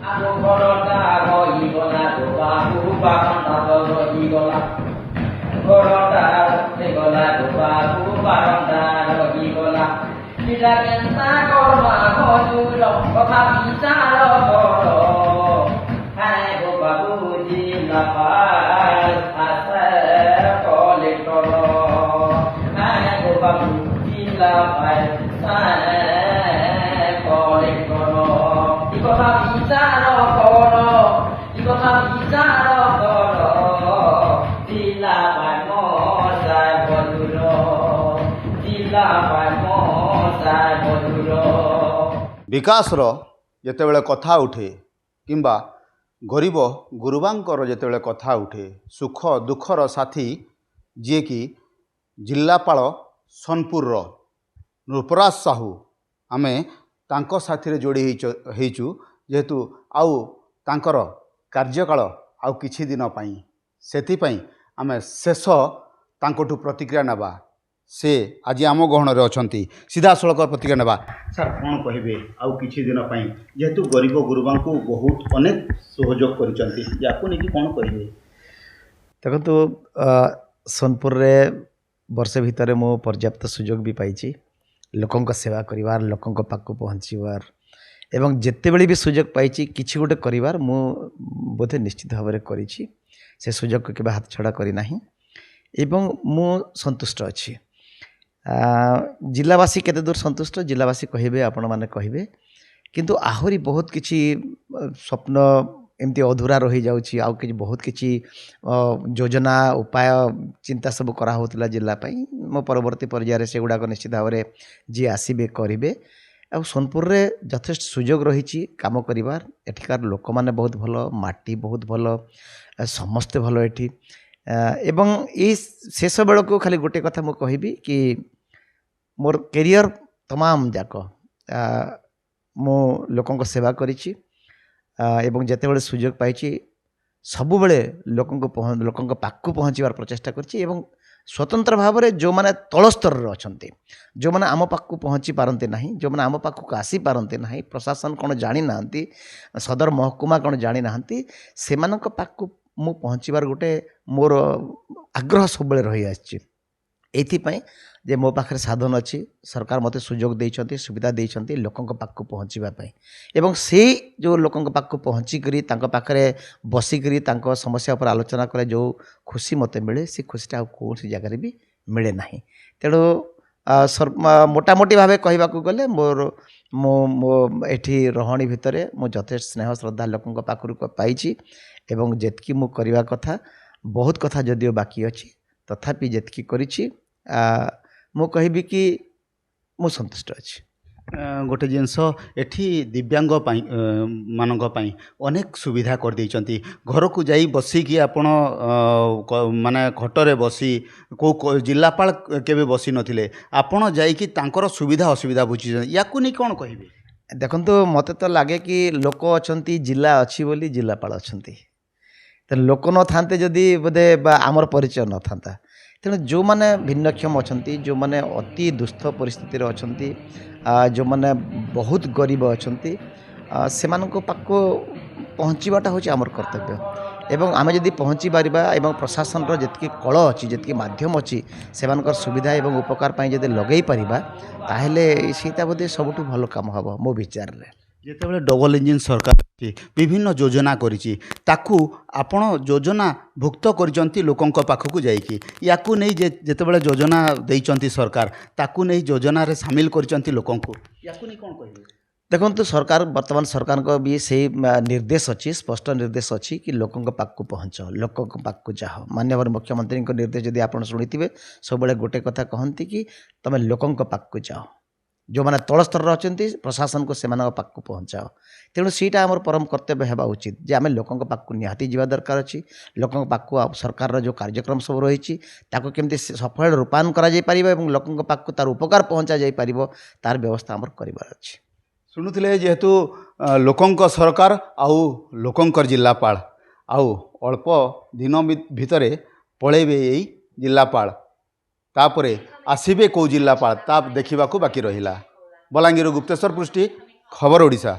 আলো ঘরটা রহিগলা গো বাবু বারণটা রহিগলা ঘরটা রহিগলা গো বাবু বারণটা রহিগলা পিলা কেন্তা কর্মা হজুর কথা বিচার কর হ্যাঁ গো বাবু জিল্লাপাল আছে কলেক্টর হ্যাঁ গো বাবু জিল্লাপাল কলেক্টর ই কথা বিচার কর ই কথা বিচার কর জিল্লাপাল মশাই বধুর জিল্লাপাল মশাই বধুর। ବିକାଶର ଯେତେବେଳେ କଥା ଉଠେ କିମ୍ବା ଗରିବ ଗୁରୁବାଙ୍କର ଯେତେବେଳେ କଥା ଉଠେ ସୁଖ ଦୁଃଖର ସାଥୀ ଯିଏକି ଜିଲ୍ଲାପାଳ ସୋନପୁରର ନୃପରାଜ ସାହୁ ଆମେ ତାଙ୍କ ସାଥିରେ ଯୋଡ଼ି ହେଇଛୁ ଯେହେତୁ ଆଉ ତାଙ୍କର କାର୍ଯ୍ୟକାଳ ଆଉ କିଛି ଦିନ ପାଇଁ ସେଥିପାଇଁ ଆମେ ଶେଷ ତାଙ୍କଠୁ ପ୍ରତିକ୍ରିୟା ନେବା। ସେ ଆଜି ଆମ ଗହଣରେ ଅଛନ୍ତି, ସିଧାସଳଖ ପ୍ରତିକ୍ରିୟା ନେବା। ସାର୍ କ'ଣ କହିବେ ଆଉ କିଛି ଦିନ ପାଇଁ ଯେହେତୁ ଗରିବ ଗୁରୁବାଙ୍କୁ ବହୁତ ଅନେକ ସହଯୋଗ କରିଛନ୍ତି ୟାକୁ ନେଇକି କ'ଣ କହିବେ? ଦେଖନ୍ତୁ ସୋନପୁରରେ ବର୍ଷେ ଭିତରେ ମୁଁ ପର୍ଯ୍ୟାପ୍ତ ସୁଯୋଗ ବି ପାଇଛି ଲୋକଙ୍କ ସେବା କରିବାର, ଲୋକଙ୍କ ପାଖକୁ ପହଞ୍ଚିବାର ଏବଂ ଯେତେବେଳେ ବି ସୁଯୋଗ ପାଇଛି କିଛି ଗୋଟେ କରିବାର ମୁଁ ବୋଧେ ନିଶ୍ଚିତ ଭାବରେ କରିଛି। ସେ ସୁଯୋଗକୁ କେବେ ହାତଛଡ଼ା କରିନାହିଁ ଏବଂ ମୁଁ ସନ୍ତୁଷ୍ଟ ଅଛି। ଜିଲ୍ଲାବାସୀ କେତେ ଦୂର ସନ୍ତୁଷ୍ଟ ଜିଲ୍ଲାବାସୀ କହିବେ, ଆପଣମାନେ କହିବେ, କିନ୍ତୁ ଆହୁରି ବହୁତ କିଛି ସ୍ୱପ୍ନ ଏମିତି ଅଧୁରା ରହିଯାଉଛି। ଆଉ କିଛି ବହୁତ କିଛି ଯୋଜନା ଉପାୟ ଚିନ୍ତା ସବୁ କରାହେଉଥିଲା ଜିଲ୍ଲା ପାଇଁ। ମୋ ପରବର୍ତ୍ତୀ ପର୍ଯ୍ୟାୟରେ ସେଗୁଡ଼ାକ ନିଶ୍ଚିତ ଭାବରେ ଯିଏ ଆସିବେ କରିବେ। ଆଉ ସୋନପୁରରେ ଯଥେଷ୍ଟ ସୁଯୋଗ ରହିଛି କାମ କରିବାର। ଏଠିକାର ଲୋକମାନେ ବହୁତ ଭଲ, ମାଟି ବହୁତ ଭଲ, ସମସ୍ତେ ଭଲ ଏଠି। ଏବଂ ଏଇ ଶେଷ ବେଳକୁ ଖାଲି ଗୋଟେ କଥା ମୁଁ କହିବି କି ମୋର କ୍ୟାରିୟର ତମାମ ଯାକ ମୁଁ ଲୋକଙ୍କ ସେବା କରିଛି ଏବଂ ଯେତେବେଳେ ସୁଯୋଗ ପାଇଛି ସବୁବେଳେ ଲୋକଙ୍କ ପାଖକୁ ପହଞ୍ଚିବାର ପ୍ରଚେଷ୍ଟା କରିଛି ଏବଂ ସ୍ୱତନ୍ତ୍ର ଭାବରେ ଯେଉଁମାନେ ତଳ ସ୍ତରରେ ଅଛନ୍ତି, ଯେଉଁମାନେ ଆମ ପାଖକୁ ପହଞ୍ଚି ପାରନ୍ତି ନାହିଁ, ଯେଉଁମାନେ ଆମ ପାଖକୁ ଆସିପାରନ୍ତି ନାହିଁ, ପ୍ରଶାସନ କ'ଣ ଜାଣିନାହାନ୍ତି, ସଦର ମହକୁମା କ'ଣ ଜାଣିନାହାନ୍ତି, ସେମାନଙ୍କ ପାଖକୁ ମୁଁ ପହଞ୍ଚିବାର ଗୋଟେ ମୋର ଆଗ୍ରହ ସବୁବେଳେ ରହିଆସିଛି। ଏଇଥିପାଇଁ ଯେ ମୋ ପାଖରେ ସାଧନ ଅଛି, ସରକାର ମୋତେ ସୁଯୋଗ ଦେଇଛନ୍ତି, ସୁବିଧା ଦେଇଛନ୍ତି ଲୋକଙ୍କ ପାଖକୁ ପହଞ୍ଚିବା ପାଇଁ ଏବଂ ସେଇ ଯେଉଁ ଲୋକଙ୍କ ପାଖକୁ ପହଞ୍ଚିକରି ତାଙ୍କ ପାଖରେ ବସିକରି ତାଙ୍କ ସମସ୍ୟା ଉପରେ ଆଲୋଚନା କଲେ ଯେଉଁ ଖୁସି ମୋତେ ମିଳେ ସେ ଖୁସିଟା ଆଉ କୌଣସି ଜାଗାରେ ବି ମିଳେ ନାହିଁ। ତେଣୁ ମୋଟାମୋଟି ଭାବେ କହିବାକୁ ଗଲେ ମୋ ଏଠି ରହଣି ଭିତରେ ମୁଁ ଯଥେଷ୍ଟ ସ୍ନେହ ଶ୍ରଦ୍ଧା ଲୋକଙ୍କ ପାଖରୁ ପାଇଛି ଏବଂ ଯେତିକି ମୁଁ କରିବା କଥା, ବହୁତ କଥା ଯଦିଓ ବାକି ଅଛି ତଥାପି ଯେତିକି କରିଛି ମୁଁ କହିବି କି ମୁଁ ସନ୍ତୁଷ୍ଟ ଅଛି। ଗୋଟେ ଜିନିଷ ଏଠି ଦିବ୍ୟାଙ୍ଗ ପାଇଁ ମାନଙ୍କ ପାଇଁ ଅନେକ ସୁବିଧା କରିଦେଇଛନ୍ତି। ଘରକୁ ଯାଇ ବସିକି ଆପଣ ମାନେ ଖଟରେ ବସି କେଉଁ ଜିଲ୍ଲାପାଳ କେବେ ବସି ନଥିଲେ, ଆପଣ ଯାଇକି ତାଙ୍କର ସୁବିଧା ଅସୁବିଧା ବୁଝିଛନ୍ତି, ୟାକୁ ନେଇ କ'ଣ କହିବେ? ଦେଖନ୍ତୁ, ମୋତେ ତ ଲାଗେ କି ଲୋକ ଅଛନ୍ତି, ଜିଲ୍ଲା ଅଛି ବୋଲି ଜିଲ୍ଲାପାଳ ଅଛନ୍ତି। ତେଣୁ ଲୋକ ନଥାନ୍ତେ ଯଦି ବୋଧେ ବା ଆମର ପରିଚୟ ନଥାନ୍ତା। ତେଣୁ ଯେଉଁମାନେ ଭିନ୍ନକ୍ଷମ ଅଛନ୍ତି, ଯେଉଁମାନେ ଅତି ଦୁସ୍ଥ ପରିସ୍ଥିତିରେ ଅଛନ୍ତି, ଯେଉଁମାନେ ବହୁତ ଗରିବ ଅଛନ୍ତି, ସେମାନଙ୍କ ପାଖକୁ ପହଞ୍ଚିବାଟା ହେଉଛି ଆମର କର୍ତ୍ତବ୍ୟ ଏବଂ ଆମେ ଯଦି ପହଞ୍ଚି ପାରିବା ଏବଂ ପ୍ରଶାସନର ଯେତିକି କଳ ଅଛି, ଯେତିକି ମାଧ୍ୟମ ଅଛି, ସେମାନଙ୍କର ସୁବିଧା ଏବଂ ଉପକାର ପାଇଁ ଯଦି ଲଗାଇ ପାରିବା ତାହେଲେ ସେଇଟା ବୋଧେ ସବୁଠୁ ଭଲ କାମ ହେବ ମୋ ବିଚାରରେ। ଯେତେବେଳେ ଡବଲ ଇଞ୍ଜିନ୍ ସରକାର ବିଭିନ୍ନ ଯୋଜନା କରିଛି ତାକୁ ଆପଣ ଯୋଜନା ଭୁକ୍ତ କରିଛନ୍ତି ଲୋକଙ୍କ ପାଖକୁ ଯାଇକି, ୟାକୁ ନେଇ ଯେତେବେଳେ ଯୋଜନା ଦେଇଛନ୍ତି ସରକାର ତାକୁ ନେଇ ଯୋଜନାରେ ସାମିଲ କରିଛନ୍ତି ଲୋକଙ୍କୁ, ୟାକୁ ନେଇ କ'ଣ କହିବେ? ଦେଖନ୍ତୁ, ବର୍ତ୍ତମାନ ସରକାରଙ୍କ ବି ସେଇ ନିର୍ଦ୍ଦେଶ ଅଛି, ସ୍ପଷ୍ଟ ନିର୍ଦ୍ଦେଶ ଅଛି କି ଲୋକଙ୍କ ପାଖକୁ ପହଞ୍ଚ, ଲୋକଙ୍କ ପାଖକୁ ଯାଅ। ମାନ୍ୟବର ମୁଖ୍ୟମନ୍ତ୍ରୀଙ୍କ ନିର୍ଦ୍ଦେଶ ଯଦି ଆପଣ ଶୁଣିଥିବେ, ସବୁବେଳେ ଗୋଟେ କଥା କହନ୍ତି କି ତୁମେ ଲୋକଙ୍କ ପାଖକୁ ଯାଅ, ଯେଉଁମାନେ ତଳ ସ୍ତରରେ ଅଛନ୍ତି ପ୍ରଶାସନକୁ ସେମାନଙ୍କ ପାଖକୁ ପହଞ୍ଚାଅ। ତେଣୁ ସେଇଟା ଆମର ପରମ କର୍ତ୍ତବ୍ୟ ହେବା ଉଚିତ ଯେ ଆମେ ଲୋକଙ୍କ ପାଖକୁ ନିହାତି ଯିବା ଦରକାର ଅଛି। ଲୋକଙ୍କ ପାଖକୁ ସରକାରର ଯେଉଁ କାର୍ଯ୍ୟକ୍ରମ ସବୁ ରହିଛି ତାକୁ କେମିତି ସଫଳ ରୂପାୟନ କରାଯାଇପାରିବ ଏବଂ ଲୋକଙ୍କ ପାଖକୁ ତାର ଉପକାର ପହଞ୍ଚା ଯାଇପାରିବ ତାର ବ୍ୟବସ୍ଥା ଆମର କରିବାର ଅଛି। ଶୁଣୁଥିଲେ ଯେହେତୁ ଲୋକଙ୍କ ସରକାର ଆଉ ଲୋକଙ୍କର ଜିଲ୍ଲାପାଳ, ଆଉ ଅଳ୍ପ ଦିନ ଭିତରେ ପଳେଇବେ ଏଇ ଜିଲ୍ଲାପାଳ, ତାପରେ ଆସିବେ କେଉଁ ଜିଲ୍ଲାପାଳ ତା ଦେଖିବାକୁ ବାକି ରହିଲା। ବଲାଙ୍ଗୀର ଗୁପ୍ତେଶ୍ୱର ପୃଷ୍ଟି, ଖବର ଓଡ଼ିଶା।